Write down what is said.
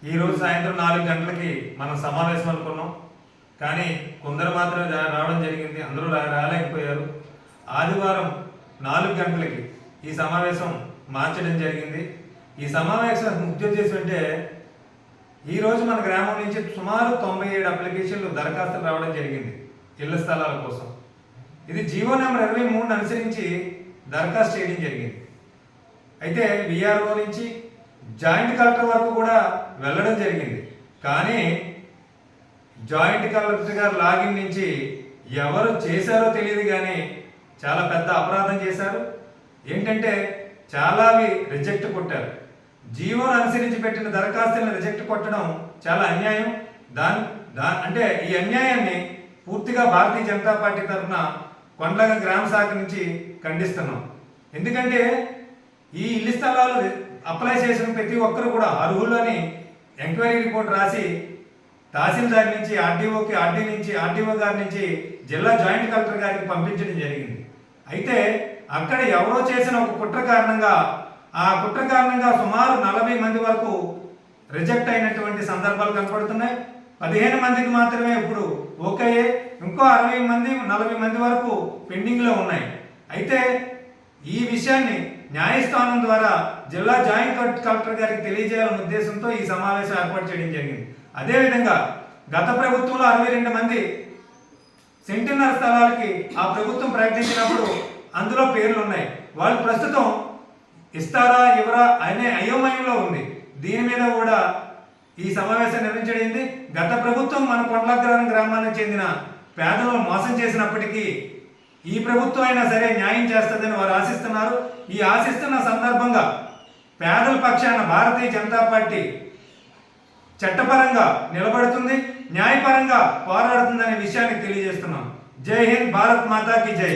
ఈరోజు సాయంత్రం 4 గంటలకి మనం సమావేశం అనుకున్నాం. కానీ కొందరు మాత్రమే రావడం జరిగింది, అందరూ రాలేకపోయారు. ఆదివారం 4 గంటలకి ఈ సమావేశం మార్చడం జరిగింది. ఈ సమావేశం ముఖ్య ఉద్దేశం అంటే ఈరోజు మన గ్రామం నుంచి సుమారు 97 అప్లికేషన్లు దరఖాస్తులు రావడం జరిగింది ఇళ్ల స్థలాల కోసం. ఇది జీవో నెంబర్ 23 అనుసరించి దరఖాస్తు చేయడం జరిగింది. అయితే విఆర్ఓ నుంచి జాయింట్ కలెక్టర్ వరకు కూడా వెళ్ళడం జరిగింది. కానీ జాయింట్ కలెక్టర్ గారు లాగిన్ నుంచి ఎవరు చేశారో తెలియదు, కానీ చాలా పెద్ద అపరాధం చేశారు. ఏంటంటే చాలావి రిజెక్ట్ కొట్టారు. జీవోను అనుసరించి పెట్టిన దరఖాస్తులను రిజెక్ట్ కొట్టడం చాలా అన్యాయం. అంటే ఈ అన్యాయాన్ని పూర్తిగా భారతీయ జనతా పార్టీ తరఫున కొండలగ గ్రామ శాఖ నుంచి ఖండిస్తున్నాం. ఎందుకంటే ఈ ఇల్లు స్థలాలు అప్లై చేసిన ప్రతి ఒక్కరు కూడా అర్హులు అని ఎంక్వైరీ రిపోర్ట్ రాసి తహసీల్దార్ నుంచి ఆర్డీఓకి, ఆర్డీఓ గారి నుంచి జిల్లా జాయింట్ కలెక్టర్ గారికి పంపించడం జరిగింది. అయితే అక్కడ ఎవరో చేసిన ఒక కుట్ర కారణంగా సుమారు 40 మంది వరకు రిజెక్ట్ అయినటువంటి సందర్భాలు కనపడుతున్నాయి. 15 మందికి మాత్రమే ఇప్పుడు ఓకే, ఇంకో 40 మంది వరకు పెండింగ్లో ఉన్నాయి. అయితే ఈ విషయాన్ని న్యాయస్థానం ద్వారా జిల్లా జాయింట్ కలెక్టర్ గారికి తెలియజేయాలనే ఉద్దేశంతో ఈ సమావేశం ఏర్పాటు చేయడం జరిగింది. అదేవిధంగా గత ప్రభుత్వంలో 62 మంది సెంటిన్నర స్థలాలకి ఆ ప్రభుత్వం ప్రకటించినప్పుడు అందులో పేర్లు ఉన్నాయి. వాళ్ళు ప్రస్తుతం ఇస్తారా ఇవ్వరా అనే అయోమయంలో ఉంది. దీని మీద కూడా ఈ సమావేశం నిర్వహించడింది. గత ప్రభుత్వం మన కొండలగ్రామ గ్రామానికి చెందిన పేదలను మోసం చేసినప్పటికీ ఈ ప్రభుత్వం అయినా సరే న్యాయం చేస్తుందని వారు ఆశిస్తున్నారు. ఈ ఆశిస్తున్న సందర్భంగా పేదల పక్షాన భారతీయ జనతా పార్టీ చట్టపరంగా నిలబడుతుంది, న్యాయపరంగా పోరాడుతుందనే విషయాన్ని తెలియజేస్తున్నాం. జై హింద్, భారత్ మాతాకి జై.